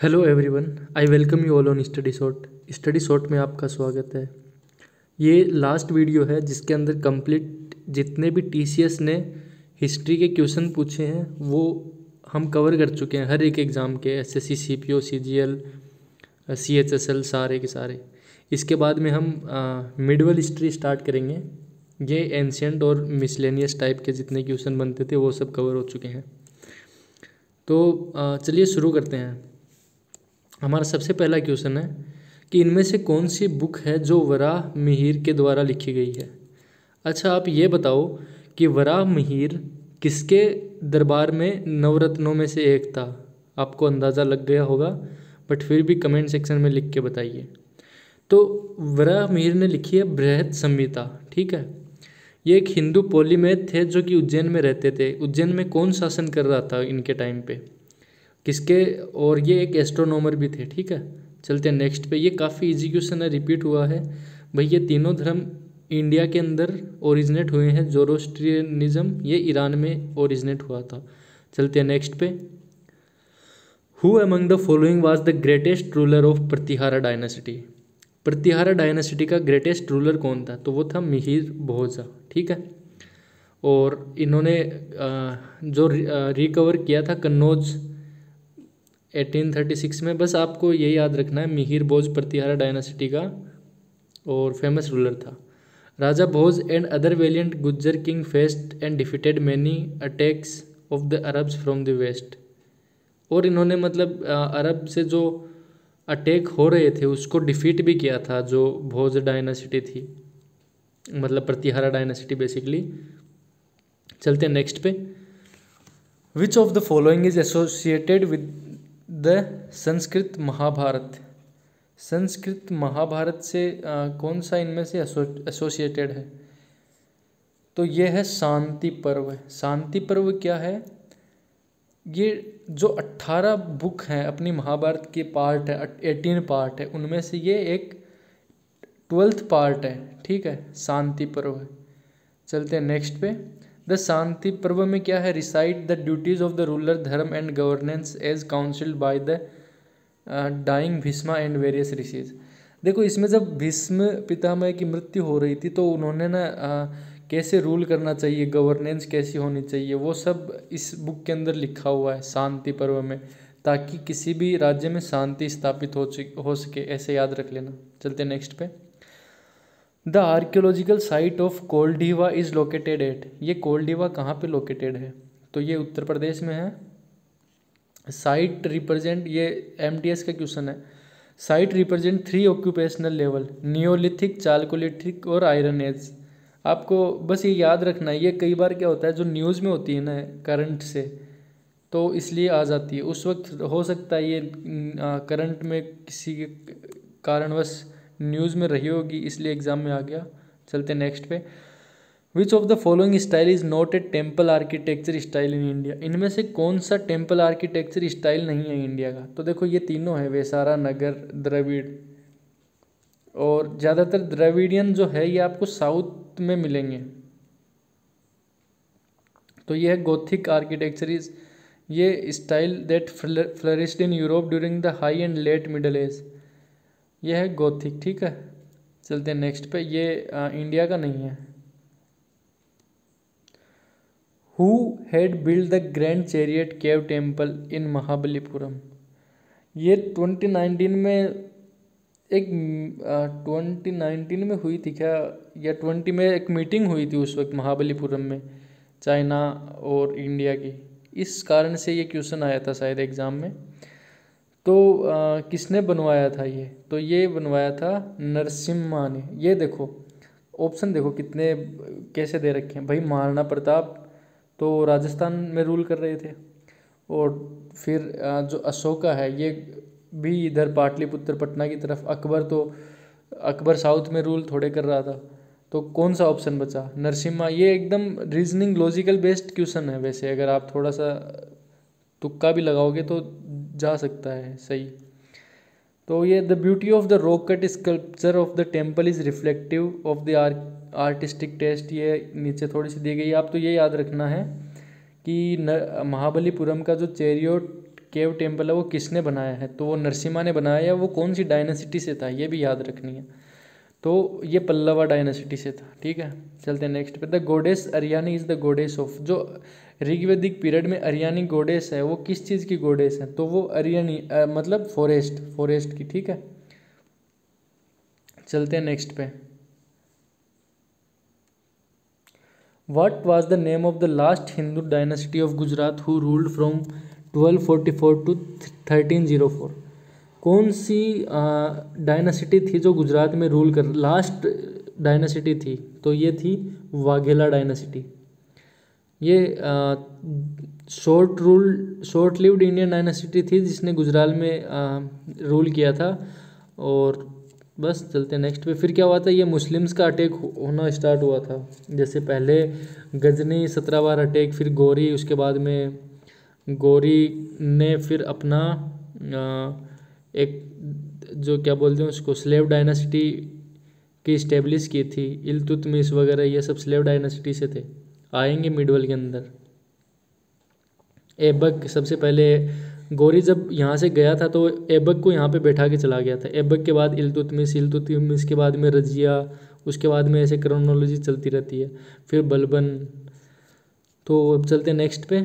Hello everyone, I welcome you all on study shot में आपका स्वागत है। ये लास्ट वीडियो है जिसके अंदर कंप्लीट जितने भी टीसीएस ने हिस्ट्री के क्वेश्चन पूछे हैं वो हम कवर कर चुके हैं। हर एक एग्ज़ाम के एसएससी, सीपीओ, सीजीएल, सीएचएसएल, सारे के सारे। इसके बाद में हम मिडवल हिस्ट्री स्टार्ट करेंगे। ये एंशियंट और मिसलेनियस टाइप के जितने क्वेश्चन बनते थे वो सब कवर हो चुके हैं। तो चलिए शुरू करते हैं। हमारा सबसे पहला क्वेश्चन है कि इनमें से कौन सी बुक है जो वराह मिहिर के द्वारा लिखी गई है। अच्छा, आप ये बताओ कि वराह मिहिर किसके दरबार में नवरत्नों में से एक था। आपको अंदाज़ा लग गया होगा, बट फिर भी कमेंट सेक्शन में लिख के बताइए। तो वराह मिहिर ने लिखी है बृहत संहिता। ठीक है, ये एक हिंदू पॉलीमैथ थे जो कि उज्जैन में रहते थे। उज्जैन में कौन शासन कर रहा था इनके टाइम पे, किसके, और ये एक एस्ट्रोनॉमर भी थे। ठीक है, चलते हैं नेक्स्ट पे। ये काफ़ी इजी क्वेश्चन है, रिपीट हुआ है भाई। ये तीनों धर्म इंडिया के अंदर ओरिजिनेट हुए हैं। जोरोस्ट्रियनिज्म ये ईरान में ओरिजिनेट हुआ था। चलते हैं नेक्स्ट पे। Who among the following was the greatest ruler of Pratihara dynasty. Pratihara dynasty का ग्रेटेस्ट रूलर कौन था? तो वो था मिहिर भोजा। ठीक है, और इन्होंने जो रिकवर किया था कन्नौज 1836 में। बस आपको ये याद रखना है, मिहिर भोज प्रतिहारा डायनासिटी का और फेमस रूलर था। Raja Bhoj and other valiant Gujjar king faced and defeated many attacks of the Arabs from the west. और इन्होंने मतलब अरब से जो अटैक हो रहे थे उसको डिफीट भी किया था, जो भोज डायनासिटी थी, मतलब प्रतिहारा डायनासिटी बेसिकली। चलते हैं नेक्स्ट पे। Which of the following is associated with the Sanskrit Mahabharata. Sanskrit Mahabharata से कौन सा इनमें से एसोसिएटेड है? तो ये है शांति पर्व। शांति पर्व क्या है? ये जो 18 बुक हैं अपनी महाभारत के पार्ट है, 18 पार्ट है, उनमें से ये एक 12th पार्ट है। ठीक है, शांति पर्व है। चलते हैं नेक्स्ट पे। द शांति पर्व में क्या है? Recite the duties of the ruler, dharma and governance as counselled by the dying Bhishma and various rishis. देखो, इसमें जब भीष्म पितामह की मृत्यु हो रही थी तो उन्होंने ना कैसे रूल करना चाहिए, गवर्नेंस कैसी होनी चाहिए, वो सब इस बुक के अंदर लिखा हुआ है शांति पर्व में, ताकि किसी भी राज्य में शांति स्थापित हो सके। ऐसे याद रख लेना। चलते नेक्स्ट पे। The archaeological site of Koldihwa is located at. ये कोलडीवा कहाँ पे लोकेटेड है? तो ये उत्तर प्रदेश में है। साइट रिप्रेजेंट, ये एमटीएस का क्वेश्चन है। Site represent 3 occupational level, Neolithic, Chalcolithic और आयरन एज। आपको बस ये याद रखना है। ये कई बार क्या होता है, जो न्यूज़ में होती है ना करंट से, तो इसलिए आ जाती है। उस वक्त हो सकता है ये करंट में किसी के कारणवश न्यूज़ में रही होगी, इसलिए एग्ज़ाम में आ गया। चलते नेक्स्ट पे। Which of the following style is not a temple architecture style in India. इनमें से कौन सा टेम्पल आर्किटेक्चर स्टाइल नहीं है इंडिया का? तो देखो, ये तीनों है, वैसारा, नगर, द्रविड़। और ज़्यादातर द्रविडियन जो है ये आपको साउथ में मिलेंगे। तो ये है गोथिक आर्किटेक्चर इज ये style that flourished in Europe during the high and let middle age. ये है गोथिक। ठीक है, चलते हैं नेक्स्ट पे। ये इंडिया का नहीं है। Who had build the grand chariot cave temple in Mahabalipuram. ये 2019 में 2019 में हुई थी क्या, या 20 में एक मीटिंग हुई थी उस वक्त महाबलीपुरम में, चाइना और इंडिया की। इस कारण से ये क्वेश्चन आया था शायद एग्ज़ाम में। तो किसने बनवाया था ये? तो ये बनवाया था नरसिम्हा ने। ये देखो ऑप्शन, देखो कितने कैसे दे रखे हैं भाई। महाराणा प्रताप तो राजस्थान में रूल कर रहे थे, और फिर जो अशोका है ये भी इधर पाटलिपुत्र पटना की तरफ। अकबर तो अकबर साउथ में रूल थोड़े कर रहा था। तो कौन सा ऑप्शन बचा? नरसिम्हा। ये एकदम रीजनिंग लॉजिकल बेस्ड क्वेश्चन है वैसे, अगर आप थोड़ा सा तुक्का भी लगाओगे तो जा सकता है सही। तो ये the beauty of the rock cut sculpture of the temple is reflective of the artistic taste. ये नीचे थोड़ी सी दी गई। आप तो ये याद रखना है कि महाबलीपुरम का जो चैरियट केव टेम्पल है वो किसने बनाया है, तो वो नरसिम्हा ने बनाया है। वो कौन सी डायनेसिटी से था ये भी याद रखनी है। तो ये पल्लवा डायनेसिटी से था, ठीक है। चलते हैं नेक्स्ट पे। The goddess Aranyani is the goddess of, जो ऋग्वैदिक पीरियड में अरियानी गोडेस है वो किस चीज़ की गोडेस है, तो वो अरियानी मतलब फॉरेस्ट की, ठीक है। चलते हैं नेक्स्ट पे। What was the name of the last Hindu dynasty of Gujarat who ruled from 1244 to 1304? कौन सी डायनासिटी थी जो गुजरात में रूल कर, लास्ट डायनासिटी थी, तो ये थी वाघेला डायनासिटी। ये शॉर्ट लिव्ड इंडियन डायनासिटी थी जिसने गुजरात में रूल किया था। और बस चलते हैं नेक्स्ट पे। फिर क्या हुआ था, ये मुस्लिम्स का अटैक होना स्टार्ट हुआ था। जैसे पहले गजनी 17 बार अटैक, फिर गौरी, उसके बाद में गौरी ने फिर अपना एक जो क्या बोलते हैं उसको स्लेव डायनासिटी की इस्टेब्लिश की थी। इल्तुतमिश वगैरह ये सब स्लेव डायनासिटी से थे, आएंगे मिडवल के अंदर। ऐबक सबसे पहले, गौरी जब यहाँ से गया था तो ऐबक को यहाँ पे बैठा के चला गया था। ऐबक के बाद इल्तुतमिश के बाद में रजिया, उसके बाद में ऐसे क्रोनोलॉजी चलती रहती है, फिर बलबन। तो अब चलते हैं नेक्स्ट पे।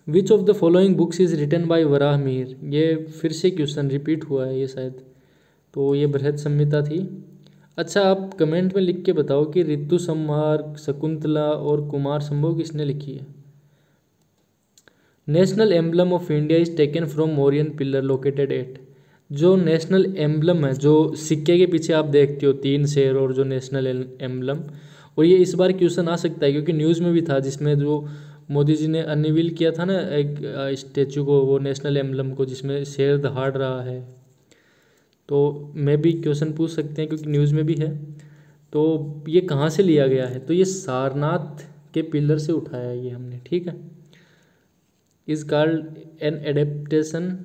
Which of the following books is written by Varaha Mihira, ये फिर से क्वेश्चन रिपीट हुआ है ये शायद, तो ये बृहद संहिता थी। अच्छा, आप कमेंट में लिख के बताओ कि ऋतु संहार, शकुंतला और कुमार संभव किसने लिखी है। National emblem of India is taken from Mauryan pillar located at, जो नेशनल एम्बलम है जो सिक्के के पीछे आप देखते हो 3 शेर और जो नेशनल एम्बलम, और ये इस बार क्वेश्चन आ सकता है क्योंकि न्यूज़ में भी था, जिसमें जो मोदी जी ने अनवील किया था ना एक स्टेचू को, वो नेशनल एम्बलम को, जिसमें शेर दहाड़ रहा है। तो मैं भी क्वेश्चन पूछ सकते हैं क्योंकि न्यूज़ में भी है। तो ये कहाँ से लिया गया है, तो ये सारनाथ के पिलर से उठाया है ये हमने, ठीक है। Is called an adaptation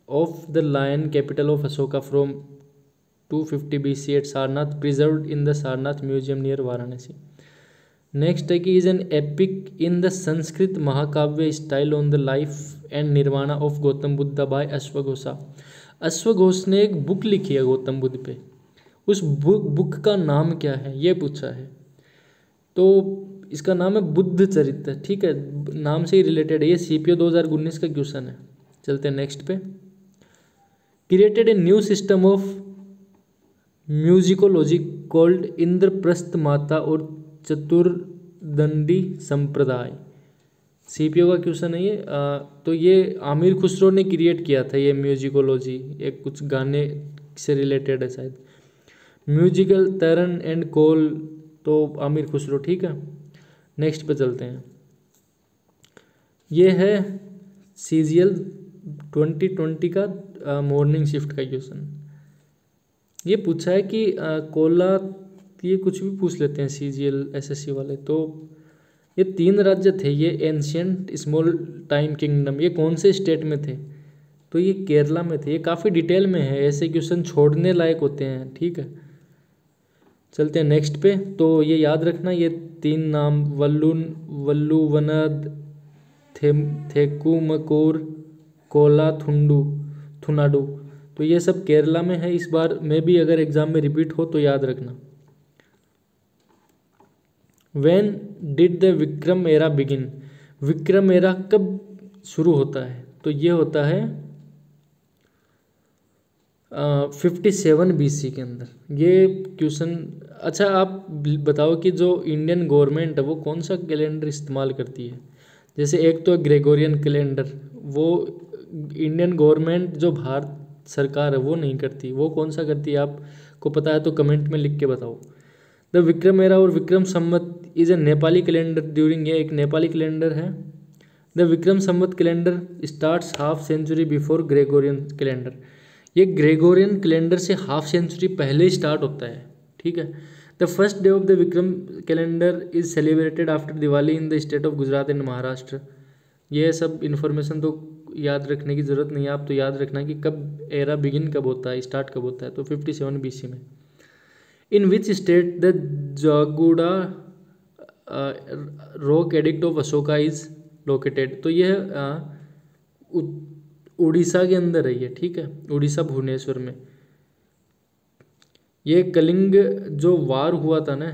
of the lion capital of Ashoka from 250 BC at Sarnath, preserved in the Sarnath museum near Varanasi. Next है कि is an epic in the Sanskrit mahakavya style on the life and nirvana of Gautam Buddha by अश्वघोषा। अश्वघोष ने एक बुक लिखी है गौतम बुद्ध पे, उस बुक का नाम क्या है ये पूछा है। तो इसका नाम है बुद्ध चरित्र, ठीक है, नाम से ही रिलेटेड है ये। CPO 2019 का क्वेश्चन है। चलते हैं नेक्स्ट पे। Created a new system of musicology called Indraprastha माता और चतुर्दंडी संप्रदाय। CPO का क्वेश्चन है ये। तो ये आमिर खुसरो ने क्रिएट किया था ये म्यूजिकोलॉजी, एक कुछ गाने से रिलेटेड है शायद। म्यूजिकल तरन एंड कोल, तो आमिर खुसरो, ठीक है। नेक्स्ट पे चलते हैं। ये है CGL 2020 का मॉर्निंग शिफ्ट का क्वेश्चन। ये पूछा है कि कोला, ये कुछ भी पूछ लेते हैं CGL SSC वाले। तो ये 3 राज्य थे, ये एंशियंट स्मॉल टाइम किंगडम, ये कौन से स्टेट में थे, तो ये केरला में थे। ये काफ़ी डिटेल में है, ऐसे क्वेश्चन छोड़ने लायक होते हैं, ठीक है। चलते हैं नेक्स्ट पे। तो ये याद रखना, ये 3 नाम वल्लुवनद, थेकुमकुर, थुनाडु, तो ये सब केरला में है। इस बार में भी अगर एग्जाम में रिपीट हो तो याद रखना। When did the Vikram era begin, Vikram era कब शुरू होता है, तो ये होता है 57 BC के अंदर ये क्वेश्चन। अच्छा, आप बताओ कि जो इंडियन गवर्नमेंट है वो कौन सा कैलेंडर इस्तेमाल करती है। जैसे एक तो ग्रेगोरियन कैलेंडर, वो इंडियन गवर्नमेंट जो भारत सरकार है वो नहीं करती, वो कौन सा करती है, आपको पता है तो कमेंट में लिख के बताओ। द विक्रम एरा और Vikram Samvat is a Nepali calendar during, ये एक नेपाली कैलेंडर है। The Vikram Samvat calendar starts half century before Gregorian calendar, ये ग्रेगोरियन कैलेंडर से हाफ सेंचुरी पहले स्टार्ट होता है, ठीक है। The first day of the Vikram calendar is celebrated after Diwali in the state of Gujarat and Maharashtra. ये सब इन्फॉर्मेशन तो याद रखने की ज़रूरत नहीं है, आप तो याद रखना कि कब एरा बिगिन कब होता है, स्टार्ट कब होता है, तो 57 BC में। In which state the Jaugada rock edict of Ashoka is located, तो यह उड़ीसा के अंदर है ये, ठीक है, उड़ीसा भुवनेश्वर में। ये कलिंग जो वार हुआ था ना,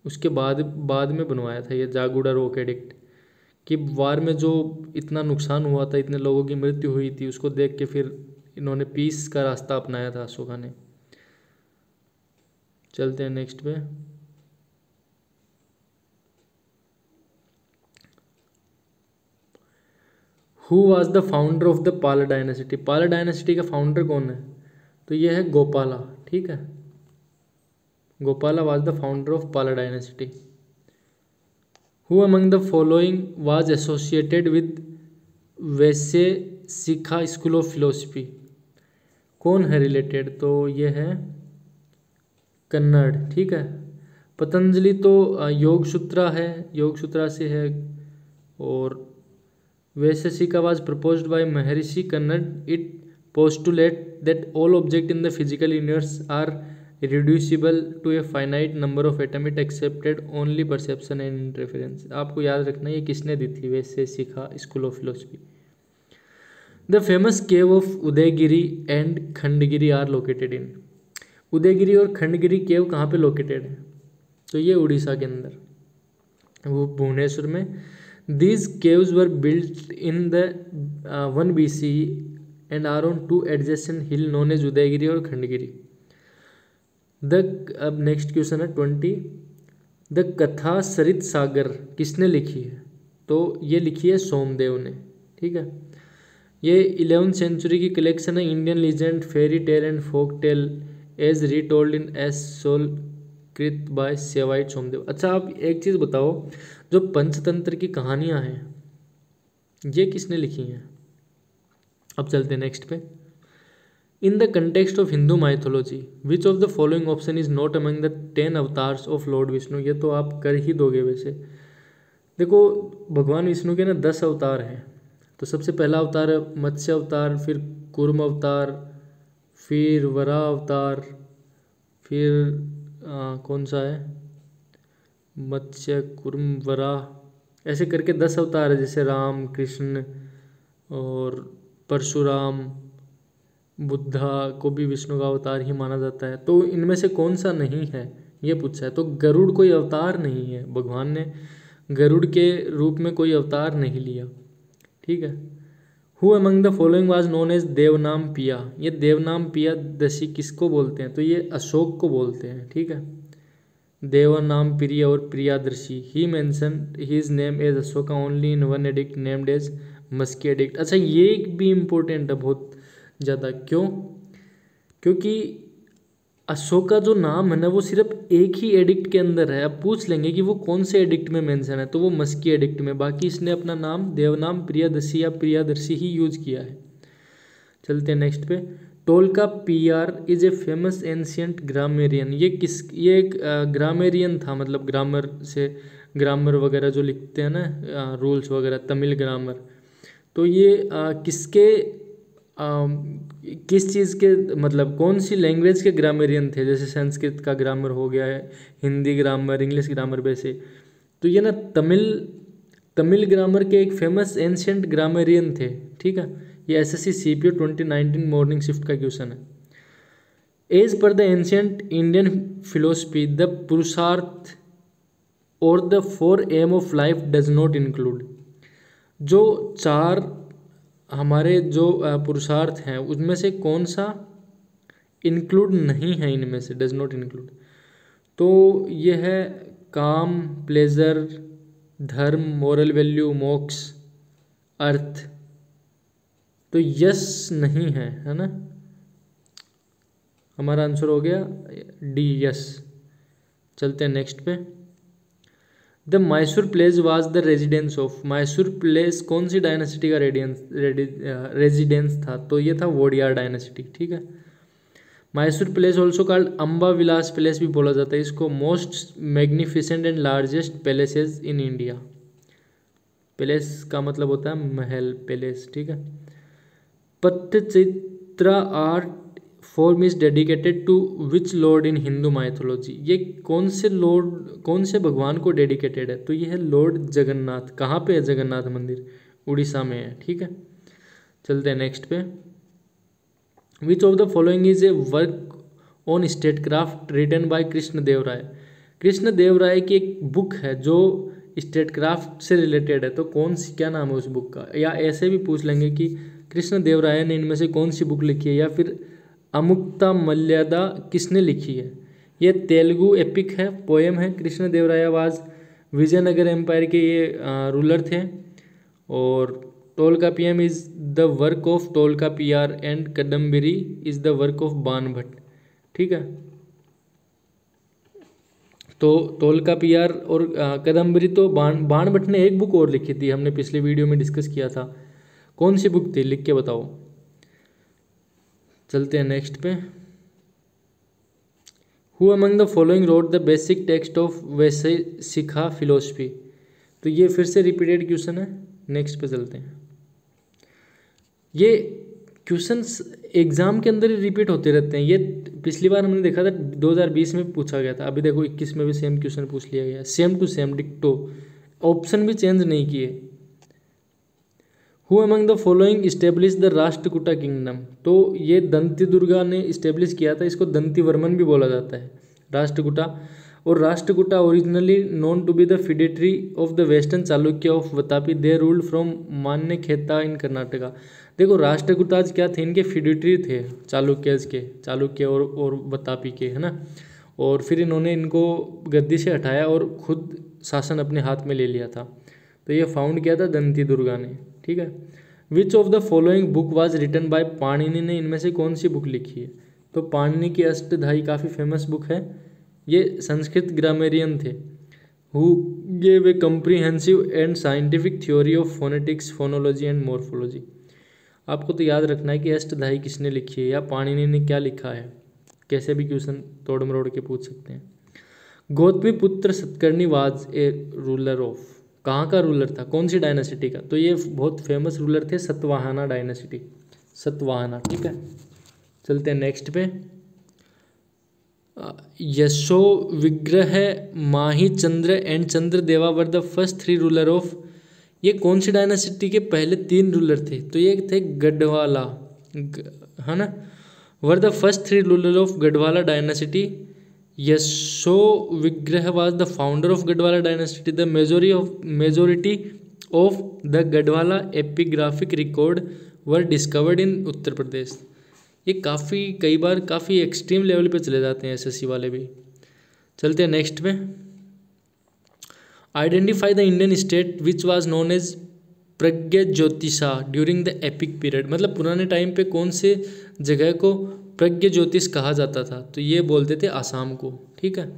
उसके बाद में बनवाया था ये जागुड़ा रॉक एडिक्ट, कि वार में जो इतना नुकसान हुआ था, इतने लोगों की मृत्यु हुई थी, उसको देख के फिर इन्होंने पीस का रास्ता अपनाया था अशोका ने। चलते हैं नेक्स्ट पे। Who was the founder of the Pala dynasty? Pala dynasty का फाउंडर कौन है? तो ये है गोपाला, ठीक है, Gopala was the founder of Pala dynasty. Who among the following was associated with Vaisheshika school of philosophy? कौन है रिलेटेड? तो ये है कन्नड़, ठीक है। पतंजलि तो योग सूत्रा है, योग सूत्रा से है। और Vaisheshika was proposed by Maharshi Kannada. It postulate that all objects in the physical universe are reducible to a finite number of atoms, it accepted only perception and interference। आपको याद रखना ये किसने दी थी? वैसे सीखा school of philosophy. The famous cave of Udayagiri and Khandagiri are located in? Udayagiri और खंडगिरी केव कहाँ पे लोकेटेड है? तो ये उड़ीसा के अंदर, वो भुवनेश्वर में। These caves were built in the 1 BC and are on 2 adjacent hill known as Udayagiri और खंडगिरी। अब नेक्स्ट क्वेश्चन है 20। द कथा सरित सागर किसने लिखी है? तो ये लिखी है सोमदेव ने, ठीक है। ये 11th सेंचुरी की कलेक्शन है, Indian legend fairy tale and folk tale as retold in Sanskrit by Shaivite Somadeva. अच्छा, आप एक चीज़ बताओ, जो पंचतंत्र की कहानियाँ हैं ये किसने लिखी हैं? अब चलते हैं नेक्स्ट पे। In the context of Hindu mythology which of the following option is not among the 10 avatars of Lord Vishnu? ये तो आप कर ही दोगे वैसे। देखो, भगवान विष्णु के ना 10 अवतार हैं। तो सबसे पहला अवतार है मत्स्य अवतार, फिर कूर्म अवतार, फिर वराह अवतार, फिर कौन सा है, मत्स्य कूर्म वराह, ऐसे करके 10 अवतार है, जैसे राम, कृष्ण और परशुराम, बुद्धा को भी विष्णु का अवतार ही माना जाता है। तो इनमें से कौन सा नहीं है ये पूछा है। तो गरुड़ कोई अवतार नहीं है, भगवान ने गरुड़ के रूप में कोई अवतार नहीं लिया, ठीक है। Who among the following was known as Devanam Piya? ये देवनाम पिया दशी किसको बोलते हैं? तो ये अशोक को बोलते हैं, ठीक है। देवनाम प्रिय और Priyadarshi, he mention his name as Ashoka only in 1 edict named as Maski edict. अच्छा, ये एक भी इम्पोर्टेंट है बहुत ज़्यादा। क्यों? क्योंकि अशोका जो नाम है ना, वो सिर्फ एक ही एडिक्ट के अंदर है। अब पूछ लेंगे कि वो कौन से एडिक्ट में मेंशन है, तो वो मस्की एडिक्ट में। बाकी इसने अपना नाम देवनाम प्रियदर्शी या प्रियादर्शी ही यूज किया है। चलते हैं नेक्स्ट पे। टोलका PR is a famous ancient grammarian. ये एक ग्रामेरियन था, मतलब ग्रामर से, ग्रामर वगैरह जो लिखते हैं ना, रूल्स वगैरह, तमिल ग्रामर। तो ये किस चीज़ के, मतलब कौन सी लैंग्वेज के ग्रामेरियन थे? जैसे संस्कृत का ग्रामर हो गया है, हिंदी ग्रामर, इंग्लिश ग्रामर वैसे। तो ये ना तमिल ग्रामर के एक फेमस एंशियंट ग्रामेरियन थे, ठीक है। ये SSC CPO 2019 मॉर्निंग शिफ्ट का क्वेश्चन है। As per the ancient Indian philosophy the purushartha और the 4 aim of life does not include? जो 4 हमारे जो पुरुषार्थ हैं उसमें से कौन सा इंक्लूड नहीं है इनमें से? Does not include. तो ये है काम, प्लेजर, धर्म, मोरल वैल्यू, मोक्ष, अर्थ। तो यस नहीं है ना। हमारा आंसर हो गया D, यस। चलते हैं नेक्स्ट पे। The Mysore place was the residence of? Mysore place कौन सी डायनेसिटी का रेजिडेंस था? तो ये था वोडियार डायनेसिटी, ठीक है। Mysore palace also called Amba Vilas palace भी बोला जाता है इसको। Most magnificent and largest palaces in India. Palace का मतलब होता है महल, पैलेस, ठीक है। Pattachitra art form is dedicated to which lord in Hindu mythology? ये कौन से भगवान को डेडिकेटेड है? तो ये है लॉर्ड जगन्नाथ। कहाँ पे है जगन्नाथ मंदिर? उड़ीसा में है, ठीक है। चलते हैं नेक्स्ट पे। Which of the following is a work on statecraft written by Krishna Deva Raya. Krishna Deva Raya की एक बुक है जो स्टेट क्राफ्ट से रिलेटेड है, तो कौन सी, क्या नाम है उस बुक का? या ऐसे भी पूछ लेंगे कि कृष्ण देव राय ने इनमें से कौन सी बुक लिखी है, या फिर अमुक्ता मल्यादा किसने लिखी है। ये तेलुगु एपिक है, पोएम है। कृष्ण देव राय वाज विजयनगर एम्पायर के ये रूलर थे। और Tolkappiyam is the work of Tolkappiyar and Kadambari is the work of Banabhatta. ठीक है, तो टोलकापियर और कदम्बरी तो बाणभट्ट ने एक बुक और लिखी थी, हमने पिछले वीडियो में डिस्कस किया था। कौन सी बुक थी, लिख के बताओ। चलते हैं नेक्स्ट पे। Who among the following road the basic text of Vaisheshika philosophy. तो ये फिर से रिपीटेड क्वेश्चन है, नेक्स्ट पे चलते हैं। ये क्वेश्चंस एग्जाम के अंदर ही रिपीट होते रहते हैं। ये पिछली बार हमने देखा था 2020 में पूछा गया था, अभी देखो 21 में भी सेम क्वेश्चन पूछ लिया गया, सेम टू सेम डिक्टो, ऑप्शन भी चेंज नहीं किए। Who among the following establish the Rashtrakuta kingdom. तो ये दंती दुर्गा ने इस्टेब्लिश किया था, इसको दंती वर्मन भी बोला जाता है, राष्ट्रकूटा। और Rashtrakuta originally known to be the feudatory of the western Chalukya of Vatapi, they ruled from Manyakheta in Karnataka. देखो राष्ट्रकूटाज क्या थे, इनके फिडेटरी थे चालुक्यज के, चालुक्य और वतापी के, है ना। और फिर इन्होंने इनको गद्दी से हटाया और खुद शासन अपने हाथ में ले लिया था। तो ये फाउंड किया था दंती दुर्गा ने। ठीक है, which of the following book was written by Panini ने इनमें से कौन सी बुक लिखी है। तो पाणिनि की अष्टधाई काफ़ी फेमस बुक है, ये संस्कृत ग्रामेरियन थे। Who gave a comprehensive and scientific theory of phonetics, phonology and morphology. आपको तो याद रखना है कि अष्टधाई किसने लिखी है या पाणिनि ने क्या लिखा है, कैसे भी क्वेश्चन तोड़ मरोड़ के पूछ सकते हैं। गौतमी पुत्र Satakarni was a ruler of, कहाँ का रूलर था, कौन सी डायनासिटी का। तो ये बहुत फेमस रूलर थे, सतवाहना डायनासिटी, सतवाहना। ठीक है, चलते हैं नेक्स्ट पे। Yashovigraha, Mahichandra and Chandradeva were the first 3 ruler of. ये कौन सी डायनासिटी के पहले 3 रूलर थे। तो ये थे गढ़वाला, है ना, were the first 3 ruler of Gahadavala dynasty. Yashovigraha was the founder of Gahadavala dynasty. The majority of the Gahadavala epigraphic record were discovered in Uttar Pradesh. ये कई बार काफ़ी एक्सट्रीम लेवल पे चले जाते हैं एसएससी वाले भी। चलते हैं नेक्स्ट पे। Identify the Indian state which was known as Pragjyotisha during the epic period. मतलब पुराने टाइम पे कौन से जगह को प्रज्ञा ज्योतिष कहा जाता था। तो ये बोलते थे आसाम को। ठीक है,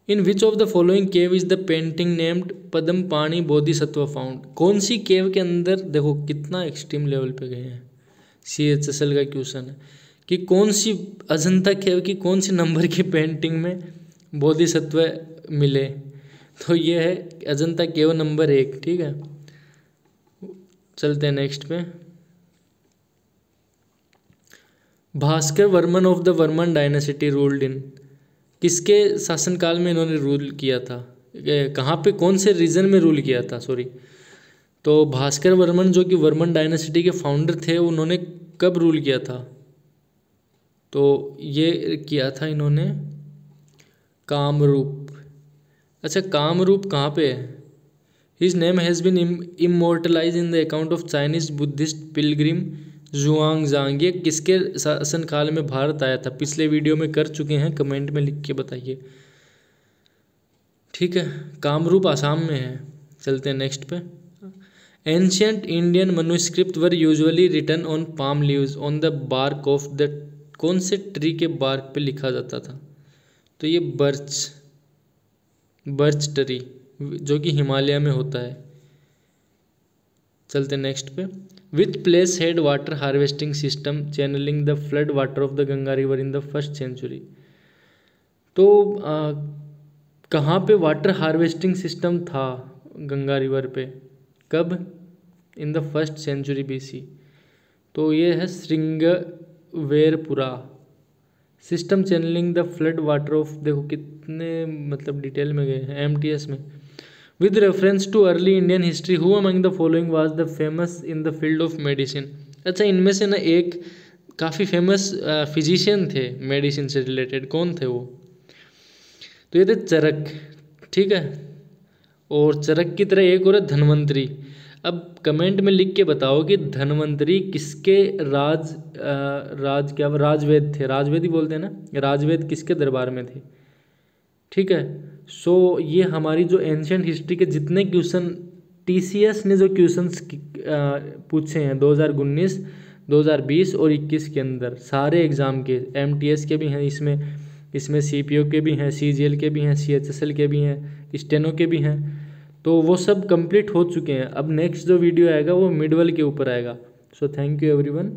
in which of the following cave is the painting named Padmapani Bodhisattva found. कौन सी केव के अंदर, देखो कितना एक्सट्रीम लेवल पे गए हैं, CHSL का क्वेश्चन है कि कौन सी अजंता केव की कौन सी नंबर की पेंटिंग में बोधिसत्व मिले। तो ये है अजंता केव नंबर 1। ठीक है, चलते हैं नेक्स्ट पे। Bhaskar Varman of the Varman dynasty ruled in. किसके शासनकाल में इन्होंने रूल किया था, कहाँ पे, कौन से रीजन में रूल किया था, सॉरी। तो भास्कर वर्मन जो कि वर्मन डायनासिटी के फाउंडर थे, उन्होंने कब रूल किया था। तो ये किया था इन्होंने कामरूप। अच्छा, कामरूप कहाँ पे है। His name has been immortalize in the account of Chinese Buddhist pilgrim Xuanzang. ये किसके शासनकाल में भारत आया था, पिछले वीडियो में कर चुके हैं, कमेंट में लिख के बताइए। ठीक है, कामरूप आसाम में है। चलते हैं नेक्स्ट पे। Ancient Indian manuscript were usually written on palm leaves on the bark of the. कौन से ट्री के बार्क पे लिखा जाता था। तो ये बर्च ट्री जो कि हिमालय में होता है। चलते नेक्स्ट पे। With place had water harvesting system channelling the flood water of the Ganga river in the first century. तो कहाँ पे वाटर हार्वेस्टिंग सिस्टम था गंगा रिवर पे, कब, in the first century BC। तो ये है Shringaverapura. System channelling the flood water of, देखो कितने मतलब डिटेल में गए हैं, MTS में। With reference to early Indian history who among the following was the famous in the field of medicine. अच्छा, इनमें से ना एक काफ़ी फेमस फिजिशियन थे मेडिसिन से रिलेटेड, कौन थे वो? तो ये थे चरक, ठीक है। और चरक की तरह एक और है धन्वंतरी। अब कमेंट में लिख के बताओ कि धन्वंतरी किसके राज क्या राजवेद थे, राजवेद ही बोलते हैं ना, राजवेद किसके दरबार में थे, ठीक है। सो ये हमारी जो एंशियंट हिस्ट्री के जितने क्वेश्चन टीसीएस ने जो क्वेश्चंस पूछे हैं 2019, 2020 और 21 के अंदर, सारे एग्ज़ाम के, एमटीएस के भी हैं इसमें सीपीओ के भी हैं, सीजीएल के भी हैं, सीएचएसएल के भी हैं, स्टेनो के भी हैं, तो वो सब कंप्लीट हो चुके हैं। अब नेक्स्ट जो वीडियो आएगा वो मिडवल के ऊपर आएगा। So thank you everyone.